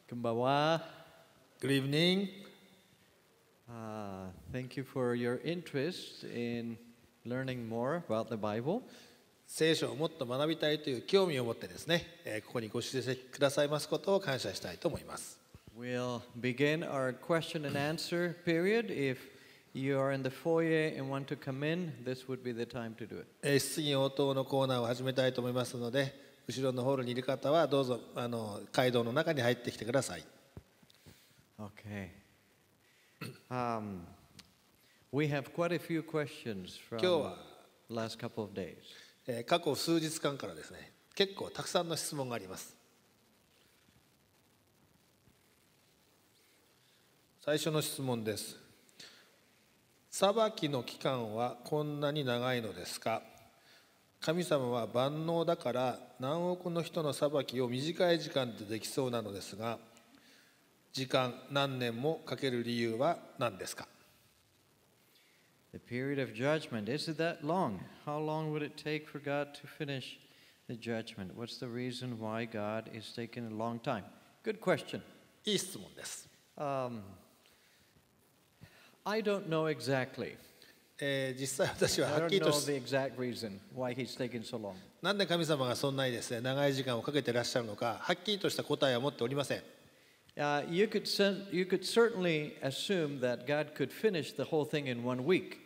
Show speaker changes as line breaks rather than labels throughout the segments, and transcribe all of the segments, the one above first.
こんばんは。
Good evening.
Thank you for your interest in learning more about the Bible.
聖書をもっと学びたいという興味を持ってですね、ここにご出席くださいますことを感謝したいと思います。
We'll begin our question and answer period. If you are in the foyer and want to come in, this would be the time to do it.
質疑応答のコーナーを始めたいと思いますので、後ろのホールにいる方はどうぞ街道の中に入ってきてください。
Okay. We have quite a few questions from
今日は
the last couple of days.
過去数日間からですね、結構たくさんの質問があります。最初の質問です。裁きの期間はこんなに長いのですか？神様は万能だから何億の人の裁きを短い時間でできそうなのですが、時間何年もかける理由は何ですか？
The period of judgment, is it that long? How long would it take for God to finish the judgment? What's the reason why God is taking a long time? Good question.
いい質問です。
I don't know exactly.
実際私は
I
はっ
don't
きりと
know the exact reason why he's taking so long.
なんで神様がそんなにですね、長い時間をかけていらっしゃるのか、はっきりとした答えは持っておりません。
You could certainly assume that God could finish the whole thing in 1 week.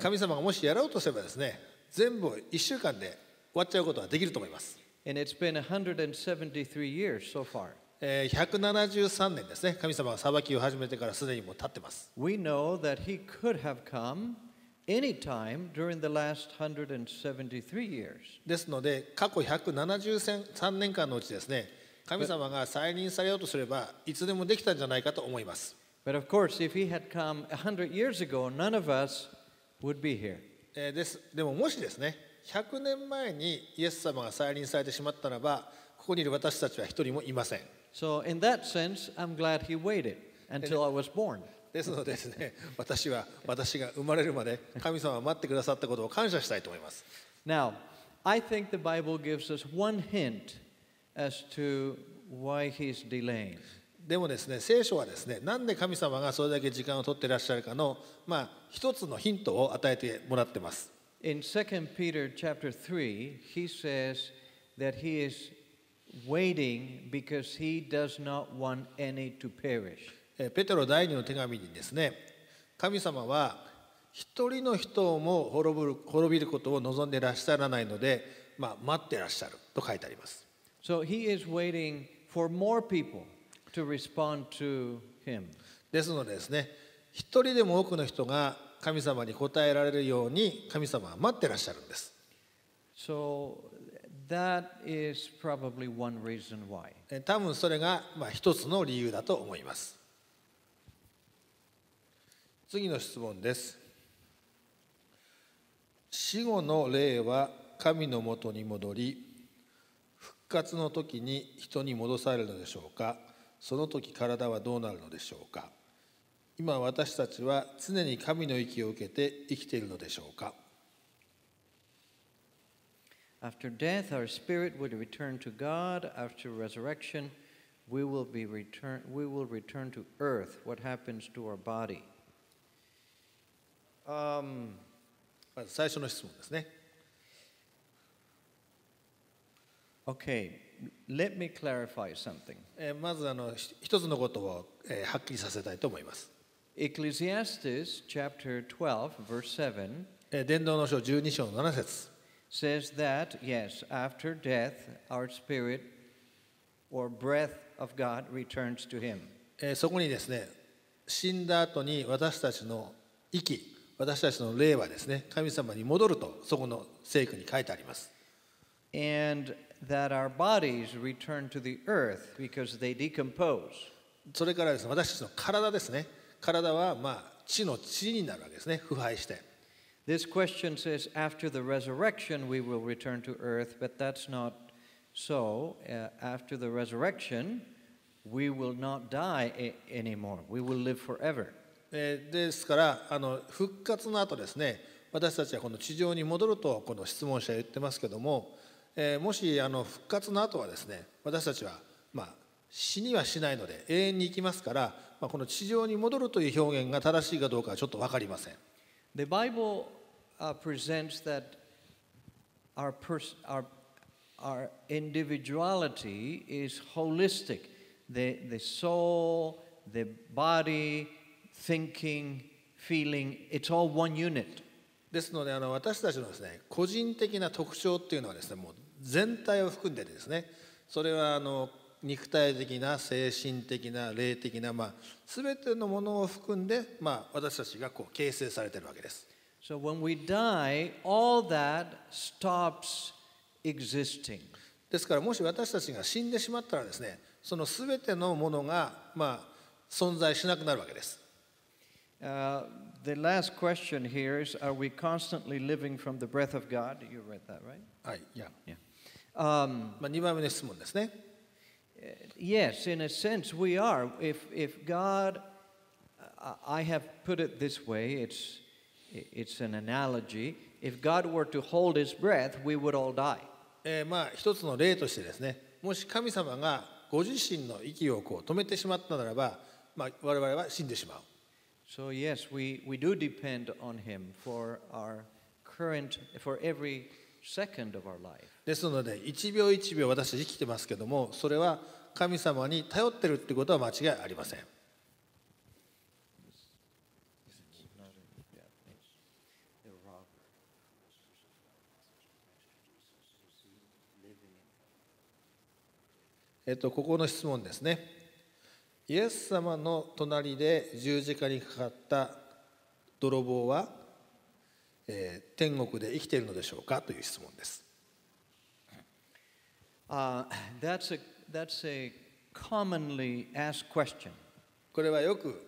神様がもしやろうとすればですね、全部1週間で終わっちゃうことはできると思います。
And it's been 173 years so far.
173年ですね、神様が裁きを始めてからすでにもう経ってます。
We know that he could have come any time during the last 173 years.
ですので、過去173年間のうちですね、神様が再臨されようとすれば、いつでもできたんじゃないかと思います。
But of course, if he had come 100 years ago, none of us would be here.
でももしですね、100年前にイエス様が再臨されてしまったならば、ここにいる私たちは一人もいません。
So in that sense, I'm glad he waited until I was born.
ですのでですね、私が生まれるまで神様が待ってくださったことを感謝したいと思います。
Now, I think the Bible gives us one hint as to why he's delaying.
でもですね、聖書はですね、なんで神様がそれだけ時間を取っていらっしゃるかの、一つのヒントを与えてもらってます。
In 2 Peter chapter 3, he says that he is waiting because he does not want any to perish.
ペテロ第2の手紙にですね、神様は一人の人も滅びることを望んでいらっしゃらないので、待っていらっしゃると書いてあります。
So he is waiting for more people to respond to him.
ですのでですね、一人でも多くの人が神様に応えられるように神様は待っていらっしゃるんです。
So that is probably one reason why.
多分それが一つの理由だと思います。次の質問です。死後の霊は神の元に戻り、復活の時に人に戻されるのでしょうか。その時体はどうなるのでしょうか。今私たちは常に神の息を受けて生きているのでしょうか。
After death, our spirit would return to God. After resurrection, we will return to earth. What happens to our body?
まず最初の質問ですね。
Okay, let me clarify something.
まず一つのことをはっきりさせたいと思います。
Ecclesiastes chapter 12, verse 7
伝道の書12章の7節
says that, yes, after death, our spirit or breath of God returns to him.
そこにですね、死んだ後に私たちの息、私たちの霊はですね、神様に戻るとそこの聖句に書いてあります。
And that our bodies return to the earth because they decompose.
それからですね、私たちの体ですね、体は地の塵になるわけですね、腐敗して。
This question says after the resurrection we will return to earth, but that's not so. After the resurrection, we will not die anymore. We will live forever.
ですから復活の後ですね、私たちはこの地上に戻るとこの質問者は言ってますけども、もし復活の後はですね、私たちは死にはしないので永遠に生きますから、この地上に戻るという表現が正しいかどうかはちょっと分かりません。
The Bible presents that our individuality is holistic. The soul, the body, thinking, feeling, it's all one unit.
ですので私たちのですね、個人的な特徴っていうのはですね、もう全体を含んでてですね、それは肉体的な精神的な霊的な、全てのものを含んで、私たちがこう形成されているわけです。
So when we die, all that stops existing.
ですからもし私たちが死んでしまったらですね、その全てのものが存在しなくなるわけです。
The last question here is, are we constantly living from the breath of God? You read that, right?
はい、いや。
Yeah.
2番目の質問ですね。
Yes, in a sense we are. If God, I have put it this way, it's an analogy. If God were to hold his breath, we would all die.
一つの例としてですね、もし神様がご自身の息をこう止めてしまったならば、我々は死んでしまう。
So yes, we do depend on him for every second of our life.
ですので一秒一秒私たち生きてますけども、それは神様に頼ってるってことは間違いありません。ここの質問ですね。イエス様の隣で十字架にかかった泥棒は、天国で生きているのでしょうかという質問です。
That's a commonly asked question.
これはよく、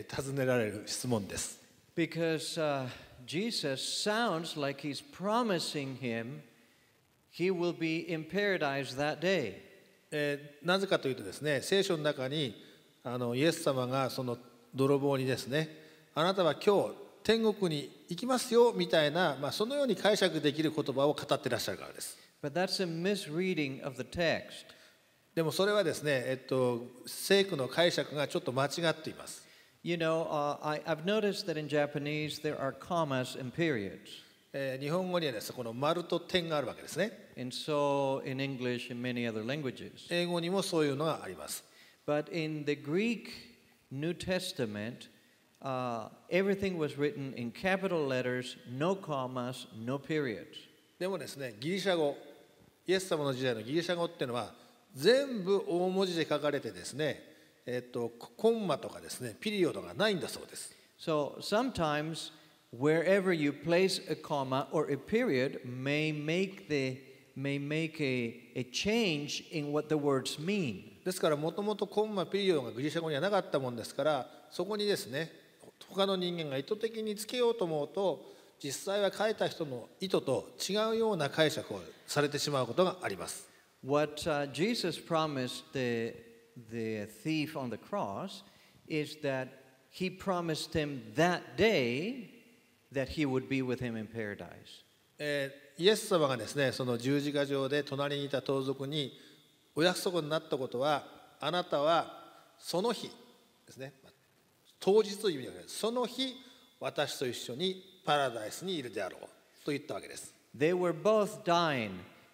尋ねられる質問です。
Because Jesus sounds like he's promising him he will be in paradise that day.
なぜかというとですね、聖書の中にイエス様がその泥棒にですね、あなたは今日天国に行きますよみたいな、そのように解釈できる言葉を語っていらっしゃるからです。
But that's a misreading of the text.
でもそれはですね、聖句の解釈がちょっと間違っています。
You know, I've noticed that in Japanese there are commas and periods.
日本語にはですね、この丸と点があるわけですね。
And so in English and many other languages.
英語にもそういうのがあります。
But in the Greek New Testament, everything was written in capital letters, no commas, no periods.
でもですね、ギリシャ語、イエス様の時代のギリシャ語っていうのは全部大文字で書かれてですね、コンマとかですね、ピリオドがないんだそうです。
So sometimes wherever you place a comma or a period may make a change in what the words mean.
ですからもともとコンマピリオドがギリシャ語にはなかったもんですから、そこにですね、他の人間が意図的につけようと思うと、実際は書いた人の意図と違うような解釈をされてしまうことがあります。
What Jesus promised the thief on the cross is that he promised him that day that he would be with him in paradise.
イエス様がですね、その十字架上で隣にいた盗賊にお約束になったことは、あなたはその日ですね、当日という意味ではその日私と一緒にパラダイスにいるであろうと言ったわけです。
They were both dying,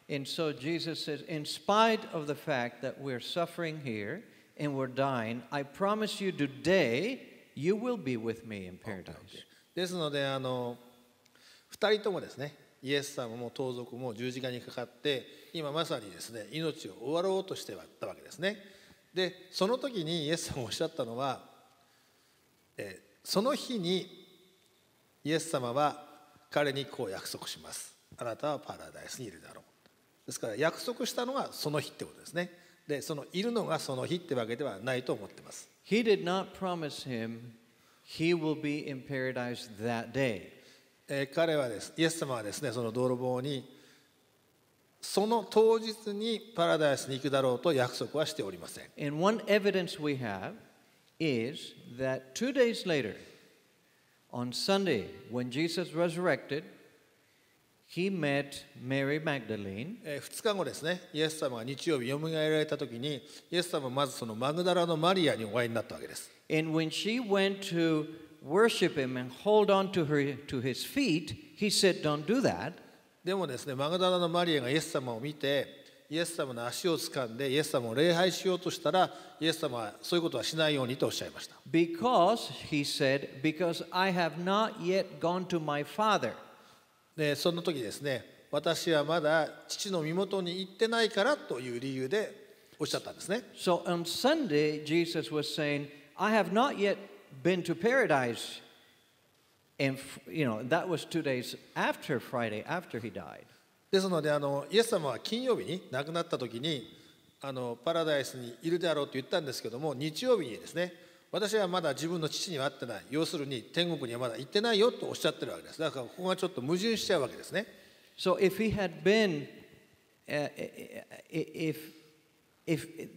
and so Jesus says, in spite of the fact that we're suffering here and we're dying, I promise you today you will be with me in paradise.
ですので2人ともですね、イエス様も盗賊も十字架にかかって今まさにですね、命を終わろうとしてはったわけですね。でその時にイエス様がおっしゃったのは、その日にイエス様は彼にこう約束します。あなたはパラダイスにいるだろう。ですから約束したのがその日ってことですね。でそのいるのがその日ってわけではないと思ってます。
He did not promise him he will be in paradise that day.
彼はです、イエス様はですね、その泥棒にその当日にパラダイスに行くだろうと約束はしておりません。
And one evidence we have is that 2 days later, on Sunday, when Jesus resurrected, he met Mary Magdalene.
2日後ですね、イエス様が日曜日よみがえられた時に、イエス様はまずそのマグダラのマリアにお会いになったわけです。
And when she went to worship him and hold on to his feet, he said, "Don't do that."
でもですね、マグダラのマリアがイエス様を見て、イエス様の足を掴んでイエス様を礼拝しようとしたら、イエス様はそういうことはしないようにとおっしゃいました。
Because, he said, because I have not yet gone to my father.
で、その時ですね、私はまだ父の身元に行ってないからという理由でおっしゃったんですね。
So on Sunday, Jesus was saying, I have not yet been to paradise. And, that was 2 days after Friday, after he died.
ですのでイエス様は金曜日に亡くなった時にパラダイスにいるであろうと言ったんですけども、日曜日にですね、私はまだ自分の父には会ってない、要するに天国にはまだ行ってないよとおっしゃってるわけです。だからここがちょっと矛盾しちゃうわけですね。
So if he had been, if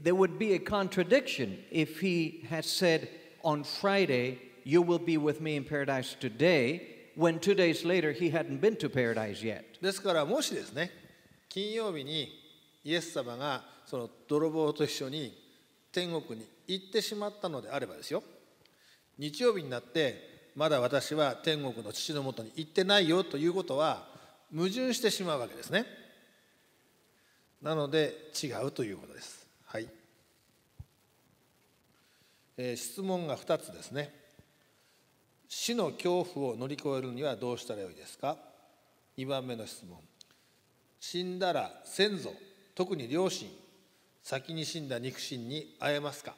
there would be a contradiction if he had said on Friday, you will be with me in paradise today.When 2 days later he hadn't been to paradise yet.
ですからもしですね、金曜日にイエス様がその泥棒と一緒に天国に行ってしまったのであればですよ、日曜日になってまだ私は天国の父のもとに行ってないよということは矛盾してしまうわけですね。なので違うということです。はい。質問が2つですね。死の恐怖を乗り越えるにはどうしたらよいですか。2番目の質問。死んだら先祖、特に両親、先に死んだ肉親に会えますか。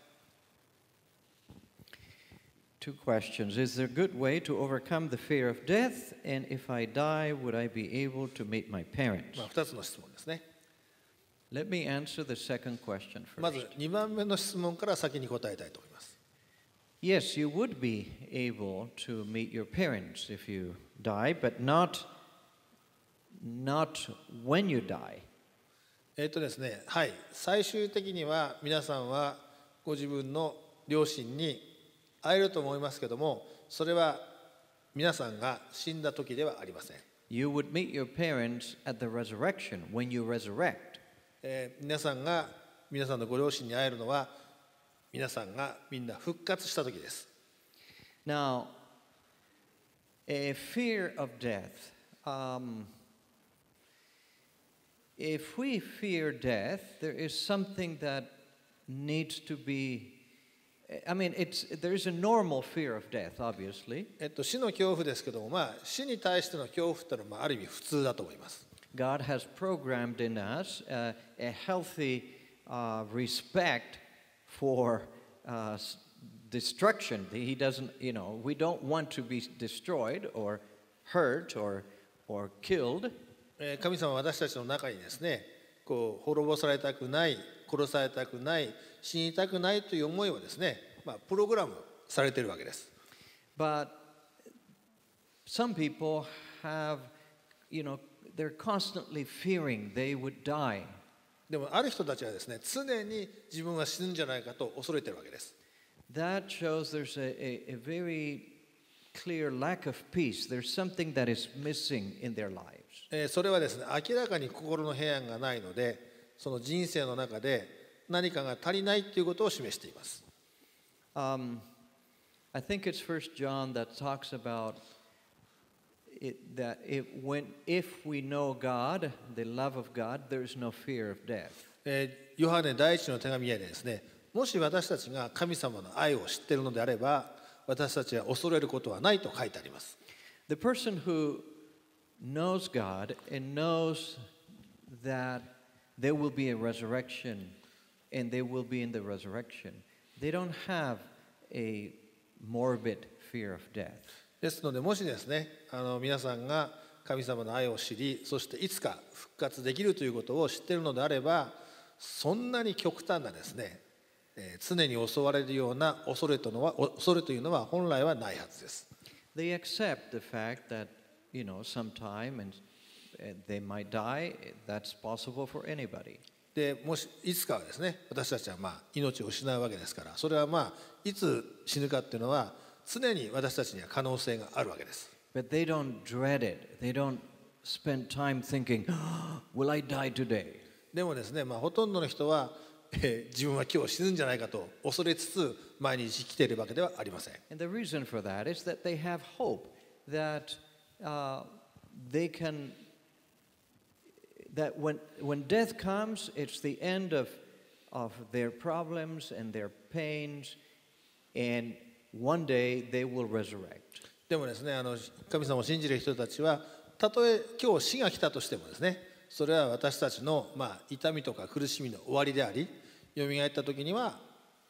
Two questions. Is there a good way to overcome the fear of death? And if I die, would I be able to meet my parents?
2つの質問ですね。
Let me answer the second question
まず
first.
2番目の質問から先に答えたいと思います。
Yes, you would be able to meet your parents if you die, but not when you die.
ですね、はい、最終的には皆さんはご自分の両親に会えると思いますけども、それは皆さんが死んだ時ではありません。
You would meet your parents at the resurrection, when you resurrect.
皆さんのご両親に会えるのは皆さんがみんな復活した時です。
Now, a fear of death. If we fear death, there is something that needs to be. I mean, there is a normal fear of death, obviously.
死の恐怖ですけども、死に対しての恐怖というのはある意味普通だと思います。
God has programmed in us a healthy respect for destruction. He doesn't, we don't want to be destroyed or hurt or killed.
神様は私たちの中にですね、滅ぼされたくない、殺されたくない、死にたくないという思いをですね、プログラムされているわけです。
But some people have, they're constantly fearing they would die.
でもある人たちはですね、常に自分は死ぬんじゃないかと恐れているわけです。
That shows there's a very clear lack of peace. There's something that is missing in their lives.
それはですね、明らかに心の平安がないので、その人生の中で何かが足りないということを示しています。
I think it's 1 John that talks about that if we know God, the love of God, there is no fear of death.
ヨハネ第一の手紙へですね、もし私たちが神様の愛を知っているのであれば、私たちは恐れることはないと書いてあります。
The person who knows God and knows that there will be a resurrection and they will be in the resurrection, they don't have a morbid fear of death.
ですので、もしですね、皆さんが神様の愛を知り、そしていつか復活できるということを知っているのであれば、そんなに極端なですね、常に襲われるような恐れというのは本来はないはずです。
They accept the fact that, sometime and they might die. That's possible for anybody.
でもしいつかはですね、私たちは命を失うわけですから、それはいつ死ぬかっていうのは常に私たちには可能性があるわけです。
But they don't dread it. They don't spent time thinking, will I die today?
でもですね、ほとんどの人は、自分は今日死ぬんじゃないかと恐れつつ毎日生きているわけではありません。
And the reason for that is that they have hope that they can, that when death comes, it's the end of their problems and their pains, and one day they will resurrect.
でもですね、神様を信じる人たちは、たとえ今日死が来たとしてもですね、それは私たちの、痛みとか苦しみの終わりであり、よみがえった時には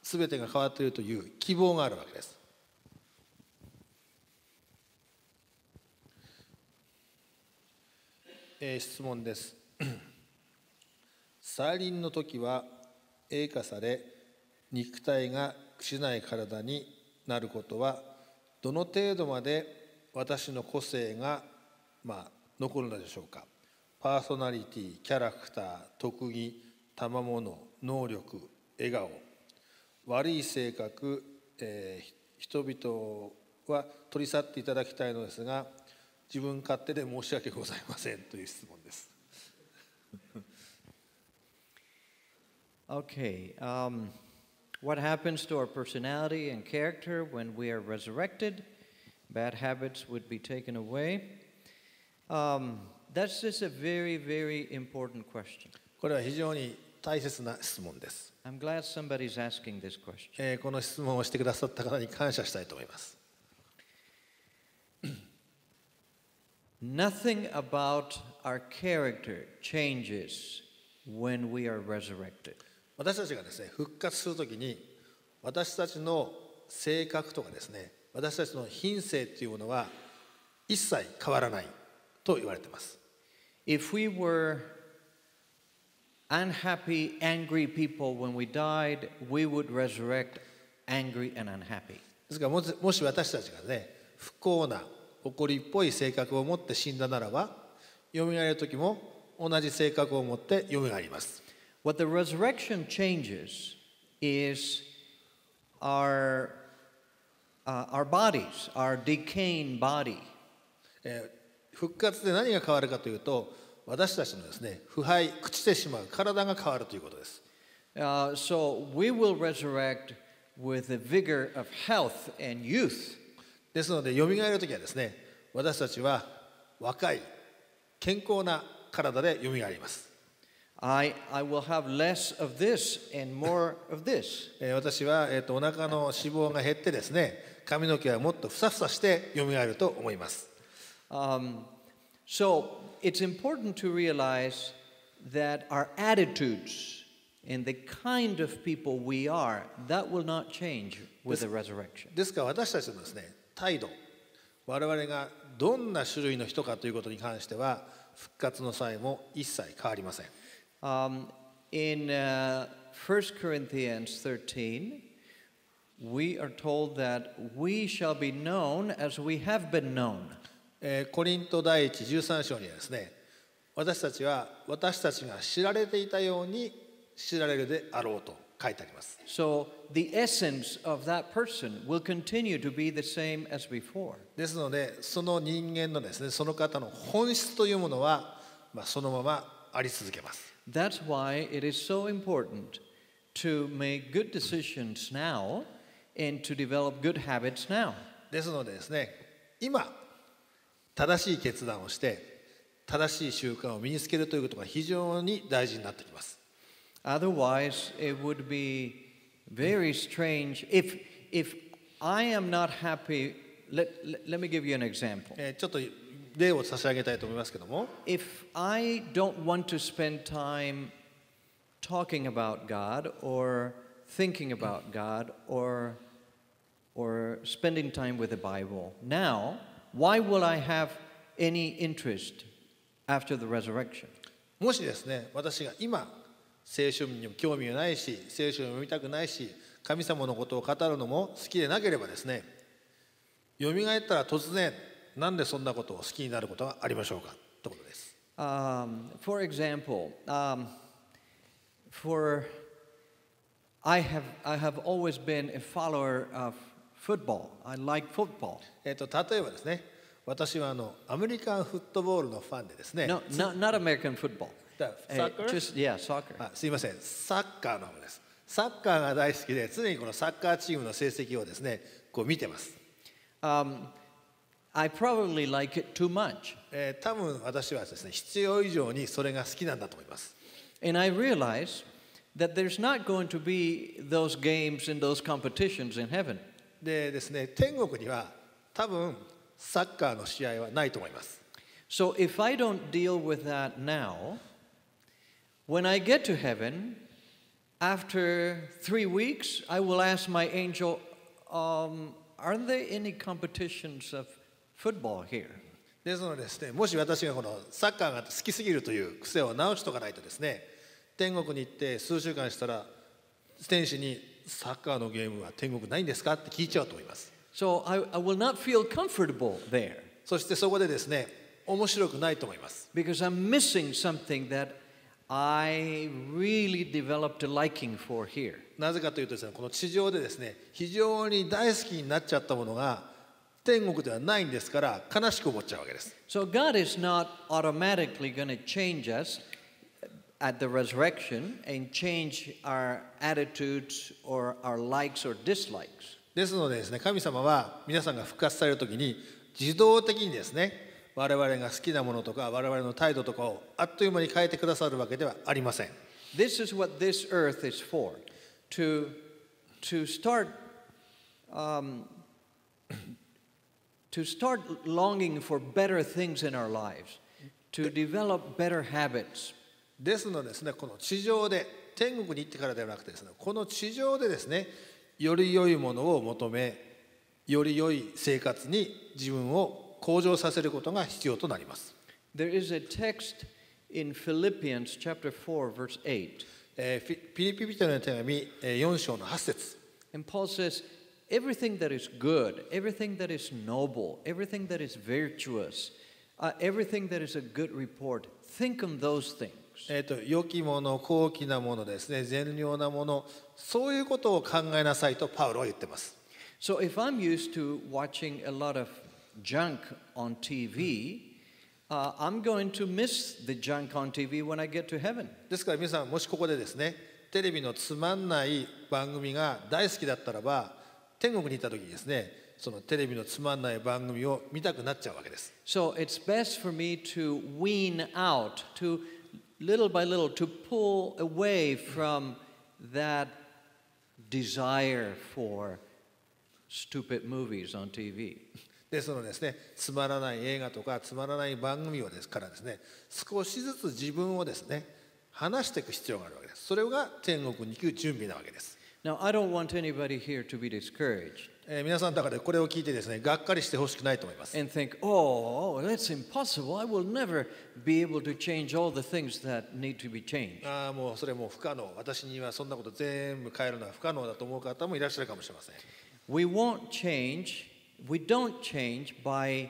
全てが変わっているという希望があるわけです。質問です。再臨の時は栄化され、肉体が朽ちない体になることは、どの程度まで私の個性が、残るのでしょうか。パーソナリティ、キャラクター、特技、賜物、能力、笑顔、悪い性格、人々は取り去っていただきたいのですが、自分勝手で申し訳ございませんという質問です。
Okay, what happens to our personality and character when we are resurrected? Bad habits would be taken away. That's just a very, very important question.
これは非常に大切な質問です。
I'm glad somebody's asking this question.
この質問をしてくださった方に感謝したいと思います。
Nothing about our character changes when we are resurrected.
私たちがですね、復活するときに、私たちの性格とかですね、私たちの品性というものは一切変わらないと言われています。
If we were unhappy, angry people when we died, we would resurrect angry and unhappy.
ですからもし私たちがね、不幸な怒りっぽい性格を持って死んだならば、よみがえる時も同じ性格を持ってよみがえります。
What the resurrection changes is our bodies, our decaying body.
復活で何が変わるかというと、私たちのですね、腐敗、朽ちてしまう体が変わるということです。
So we will resurrect with the vigor of health and youth.
ですので、よみがえるときはですね、私たちは若い、健康な体でよみがえります。
I will have less of this and more of this.
私は、お腹の脂肪が減ってですね、髪の毛はもっとふさふさしてよみがえると思います。
So it's important to realize that our attitudes and the kind of people we are, that will not change with the resurrection.
ですから私たちのですね、態度、我々がどんな種類の人かということに関しては、復活の際も一切変わりません。
In 1 Corinthians 13, we are told that we shall be known as we have been known.
コリント第一13章にはですね、私たちは私たちが知られていたように知られるであろうと書いてあります。
So the essence of that person will continue to be the same as before.
ですので、その人間のですね、その方の本質というものは、そのままあり続けます。
That's why it is so important to make good decisions now and to develop good habits now.
ですのでですね、今正しい決断をして正しい習慣を身につけるということが非常に大事になってきます。
Otherwise, it would be very strange if I am not happy. Let me give you an example.
ちょっと例を差し上げたいと思いますけども、
If I don't want to spend time talking about God or thinking about God or spending time with the Bible now, why will I have any interest after the resurrection?
もしですね、私が今聖書にも興味がないし、聖書を読みたくないし、神様のことを語るのも好きでなければですね、よみがえったら突然なんでそんなことを好きになることがありましょうかということです。
For example, I have always been a follower of football. I like football.
例えばですね、私はアメリカンフットボールのファンでですね。
No, not American football.
Soccer?
Yeah, soccer.
すいません、サッカーの方です。サッカーが大好きで、常にこのサッカーチームの成績をですね、こう見てます。
I probably like it too much.
多分私はですね、必要以上にそれが好きなんだと思います。
And I realize that there's not going to be those games and those competitions in heaven.
でですね、天国には多分サッカーの試合はないと思います。
So if I don't deal with that now, when I get to heaven, after 3 weeks, I will ask my angel, aren't there any competitions of football here?
ですのでですね、もし私がこのサッカーが好きすぎるという癖を直しとかないとですね、天国に行って数週間したら天使にサッカーのゲームは天国ないんですかって聞いちゃうと思います。
So I will not feel comfortable there.
そしてそこでですね、面白くないと思います。
Because I'm missing something that I really developed a liking for here.
なぜかというとですね、この地上でですね、非常に大好きになっちゃったものが天国ではないんですから悲しく思っちゃうわけです。
So God is not automatically going to change us at the resurrection and change our attitudes or our likes or dislikes.
ですのでですね、神様は皆さんが復活されるときに自動的にですね、我々が好きなものとか我々の態度とかをあっという間に変えてくださるわけではありません。
This is what this earth is for, to start longing for better things in our lives, to develop better habits.
ですのでですね、この地上で天国に行ってからではなくてですね、この地上でですね、より良いものを求め、より良い生活に自分を向上させることが必要となります。
There is a text in Philippians chapter 4 verse 8.
ピリピ人への手紙4章の8節。
And Paul says, everything that is good, everything that is noble, everything that is virtuous, everything that is a good report, think on those things.
良きもの、高貴なものですね、善良なもの、そういうことを考えなさいとパウロは言ってます。
So if I'm used to watching a lot of junk on TV, I'm going to miss the junk on TV when I get to heaven.
ですから皆さん、もしここでですね、テレビのつまんない番組が大好きだったらば、天国に行った時にですね、そのテレビのつまんない番組を見たくなっちゃうわけです。
So it's best for me to wean out, to little by little, to pull away from that desire for stupid movies on TV.
ですのでですね、つまらない映画とかつまらない番組をですからですね、少しずつ自分をですね、離していく必要があるわけです。それが天国に行く準備なわけです。
Now, I don't want anybody here to be discouraged
皆さんの中でこれを聞いてですね、がっかりしてほしくないと思います。
and think, oh, that's impossible. I will never be able to change all the things that need to be changed.
もうそれもう不可能。私にはそんなこと全部変えるのは不可能だと思う方もいらっしゃるかもしれません。
We don't change by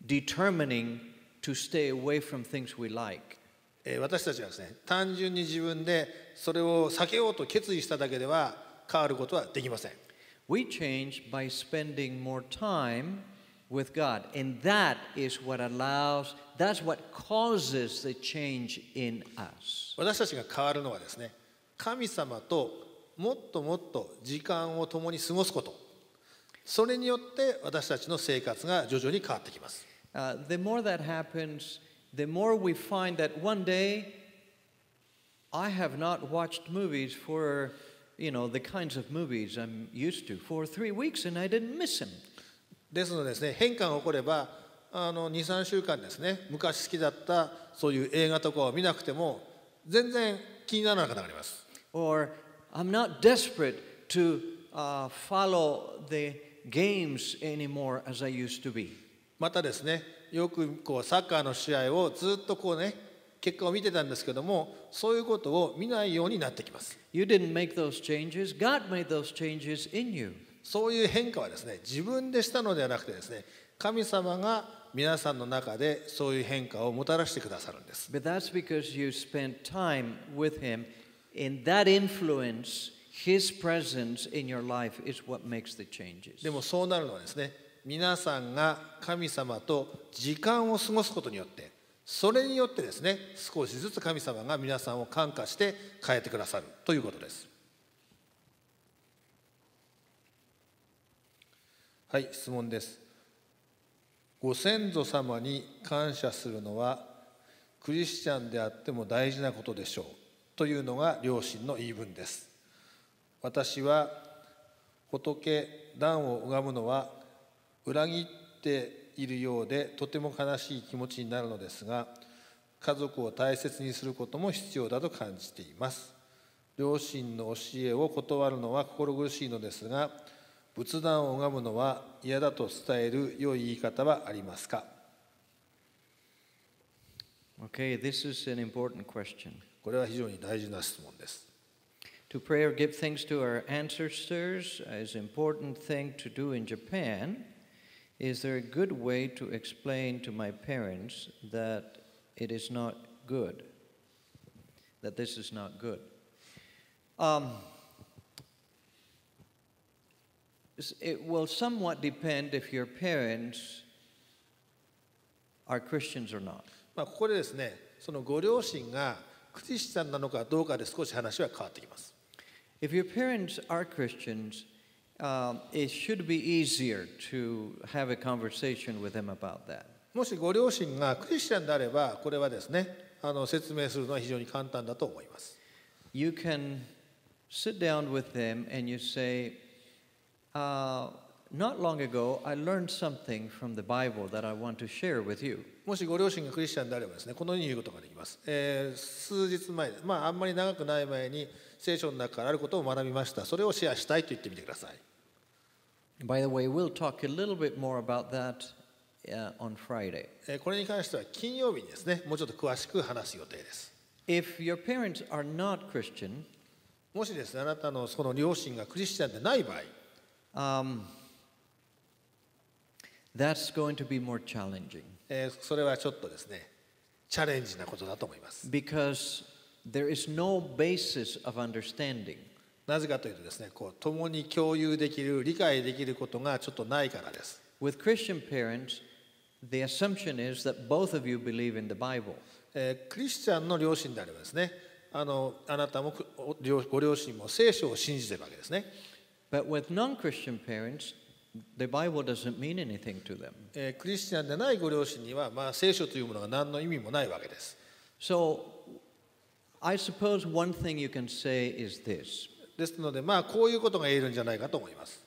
determining to stay away from things we like.
私たちはですね、単純に自分でそれを避けようと決意しただけでは変わることはできません。
We change by spending more time with God, and that's what causes the change in us.
私たちが変わるのはですね、神様ともっともっと時間を共に過ごすこと、それによって私たちの生活が徐々に変わってきます。
The more that happens, the more we find that one day I have not watched movies for, the kinds of movies I'm used to for 3 weeks and I didn't miss them.
ですのでですね、変化が起これば2、3週間ですね、昔好きだったそういう映画とかを見なくても全然気にならなくなります。
Or I'm not desperate to follow the games anymore as I used to be.
またですね、よくサッカーの試合をずっと結果を見てたんですけども、そういうことを見ないようになってきます。
You didn't make those changes. God made those changes in you.
そういう変化はですね、自分でしたのではなくてですね、神様が皆さんの中でそういう変化をもたらしてくださるんです。
But that's because you spent time with Him, and that influence, His presence in your life is what makes the changes.
でもそうなるのはですね、皆さんが神様と時間を過ごすことによって、それによってですね、少しずつ神様が皆さんを感化して変えてくださるということです。はい、質問です。ご先祖様に感謝するのはクリスチャンであっても大事なことでしょうというのが両親の言い分です。私は仏壇を拝むのは裏切っているようでとても悲しい気持ちになるのですが、家族を大切にすることも必要だと感じています。両親の教えを断るのは心苦しいのですが、仏壇を拝むのは嫌だと伝える良い言い方はありますか？
Okay, this is an important question.
これは非常に大事な質問です。
To pray or give thanks to our ancestors is an important thing to do in Japan. Is there a good way to explain to my parents that it is not good? That this is not good? It will somewhat depend if your parents are Christians or not.
ここでですね、そのご両親がクリスチャンなのかどうかで少し話は変わってきます。
If your parents are Christians, it should be easier to have a conversation with them about that.
もしご両親がクリスチャンであれば、これはですね、説明するのは非常に簡単だと思います。
You can sit down with them and you say,Not long ago, I learned something from the Bible that I want to share with you.
もしご両親がクリスチャンであればですね、このように言うことができます。数日前、あんまり長くない前に聖書の中からあることを学びました。それをシェアしたいと言ってみてください。
By the way, we'll talk a little bit more about that on Friday.
これに関しては金曜日にですね、もうちょっと詳しく話す予定です。
If your parents are not Christian,
もしですね、あなたのその両親がクリスチャンでない場合、
that's going to be more challenging.
それはちょっとですね、チャレンジなことだと思います。
Because there is no basis of understanding.
なぜかというとですね、共に共有できる、理解できることがちょっとないからです。
With Christian parents, the assumption is that both of you believe in the Bible.
クリスチャンの両親であればですね、あなたもご両親も聖書を信じているわけですね。
But with non-Christian parents, the Bible doesn't mean anything to them.
クリスチャンでないご両親には、聖書というものが何の意味もないわけです。
So, I suppose one thing you can say is this.
ですので、こういうことが言えるんじゃないかと思います。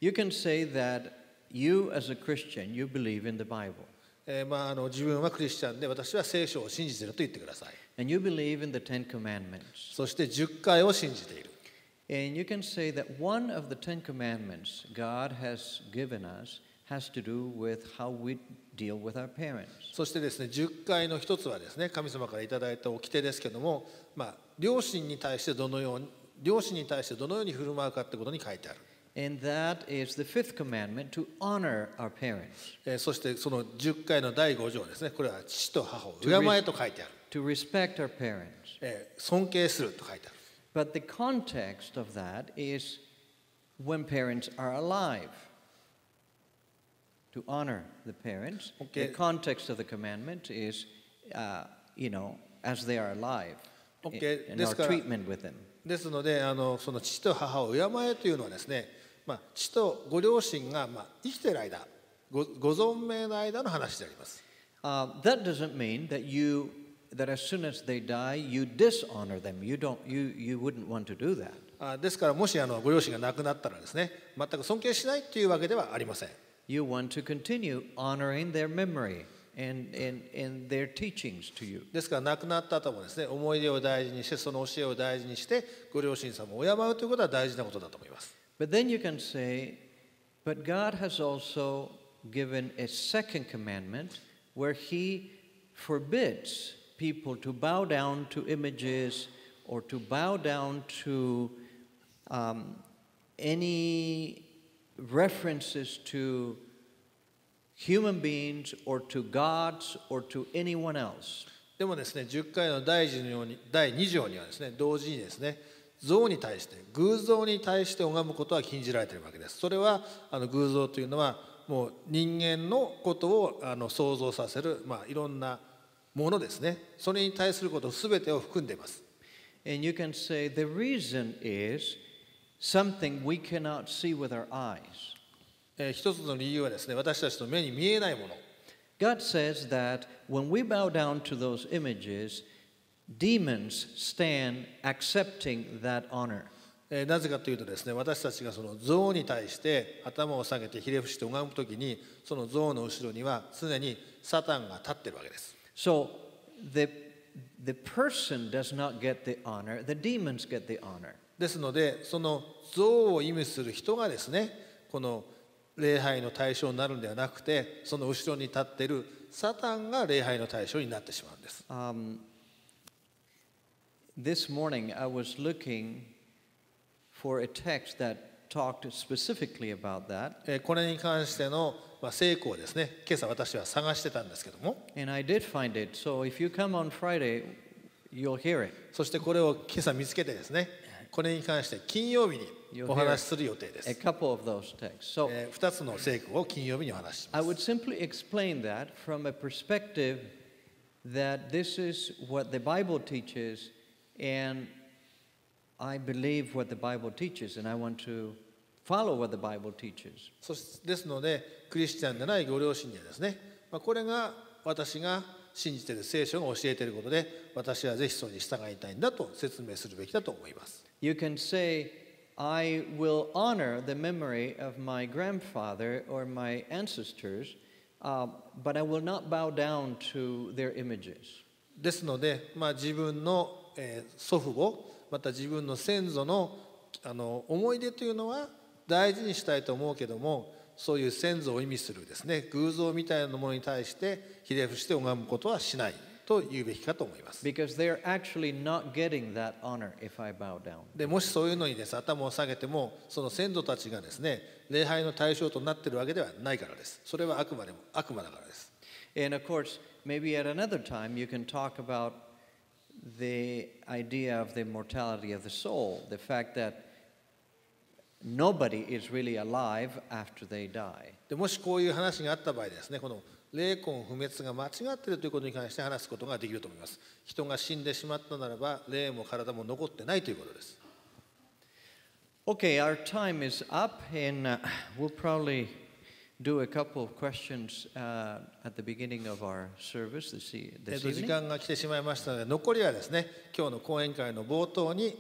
You can say that you as a Christian, you believe in the Bible.
自分はクリスチャンで、私は聖書を信じていると言ってください。
And you believe in the Ten Commandments.
そして10回を信じている。
And you can say that one of the Ten Commandments God has given us has to do with how we deal with our parents.
そしてですね、10回の一つはですね、神様からいただいた掟ですけども、両親に対してどのように振る舞うかということに書いてある。
And that is the fifth commandment, to honor our parents.
そしてその10回の第5条ですね、これは父と母を敬えと書いてある。
To respect our parents.
尊敬すると書いてある。
But the context of that is when parents are alive. To honor the parents.
Okay.
The context of the commandment is, as they are alive.
Okay.
And our treatment with them.
ですので、その父と母を敬えというのはですね、父とご両親が生きている間、ご存命の間の話であります。
That doesn't mean that as soon as they die, you dishonor them. You wouldn't want to do that.
ですから、もしご両親が亡くなったらですね、全く尊敬しないというわけではありません。
You want to continue honoring their memory and their teachings to you.
ですから、亡くなった後もですね、思い出を大事にして、その教えを大事にして、ご両親様を敬うということは大事なことだと思います。
But then you can say, but God has also given a second commandment where He forbids people to bow down to images or to bow down to any references to human beings or to gods or to anyone else.
でもですね、10回の第2条にはですね、同時にですね、像に対して、偶像に対して拝むことは禁じられているわけです。それは偶像というのはもう人間のことを想像させる、いろんなものですね。それに対することすべてを含んでいます。
And you can say the reason is something we cannot see with our eyes.
一つの理由はですね、私たちの目に見えないもの。
God says that when we bow down to those images, demons stand accepting that honor.
なぜかというとですね、私たちがその像に対して頭を下げてひれ伏して拝むときに、その像の後ろには常にサタンが立っているわけです。
So the person does not get the honor, the demons get the honor.
ですので、その像を意味する人がですね、この礼拝の対象になるのではなくて、その後ろに立っているサタンが礼拝の対象になってしまうんです。
This morning I was looking for a text that talked specifically about that.
これに関しての聖句をですね、今朝私は探してたんですけども。
And I did find it. So if you come on Friday, you'll hear it.
そしてこれを今朝見つけてですね、これに関して金曜日にお話しする予定です。
A couple of those texts. So
2つの聖句を金曜日にお話ししま
I
す。
would simply explain that from a perspective that this is what the Bible teaches, and I believe what the Bible teaches, and I want to follow what the Bible teaches.
ですので、クリスチャンでないご両親にはですね、これが私が信じている聖書が教えていることで、私はぜひそれに従いたいんだと説明するべきだと思います。
You can say, I will honor the memory of my grandfather or my ancestors, but I will not bow down to their images.
ですので、自分の、祖父母、また自分の先祖の、思い出というのは大事にしたいと思うけども、そういう先祖を意味するですね、偶像みたいなものに対してひれ伏して拝むことはしないと言うべきかと思います。
Because they are actually not getting that honor if I bow down.
でもしそういうのにです、頭を下げても、その先祖たちがですね、礼拝の対象となっているわけではないからです。それはあくまでも悪魔だからです。
And of course, maybe at another time you can talk about the idea of the mortality of the soul, the fact that nobody is really alive after they die.
でもしこういう話があった場合ですね、この霊魂不滅が間違っているということに関して話すことができると思います。人が死んでしまったならば、霊も体も残ってないということです。
Okay, our time is up, and we'll probably do a couple of questions at the beginning of our service this
時
evening.
間が来てしまいましたので、残りはですね、今日の講演会の冒頭に、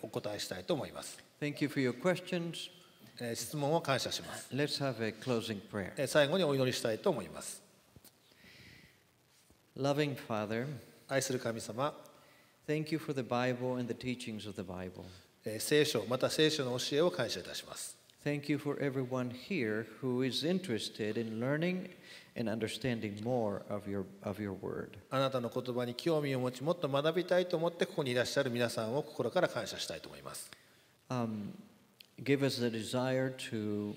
お答えしたいと思います。
Thank you for your questions.
質問を感謝します。
Let's have a closing prayer.
最後にお祈りしたいと思います。
Loving Father,
愛する神様、
thank you for the Bible and the teachings of the Bible.
聖書、また聖書の教えを感謝いたします。
Thank you for everyone here who is interested in learning and understanding more of your word.
あなたの言葉に興味を持ち、もっと学びたいと思ってここにいらっしゃる皆さんを心から感謝したいと思います。
Give us the desire to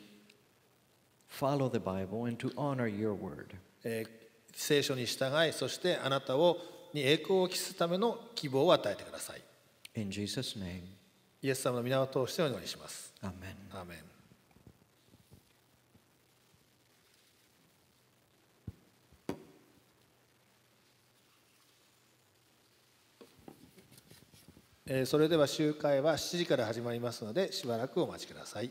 follow the Bible and to honor your word.
聖書に従い、そしてあなたに栄光を期すための希望を与えてください。
In Jesus' name,
イエス様の皆を通してお祈りします。
Amen.
アーメン。それでは集会は7時から始まりますので、しばらくお待ちください。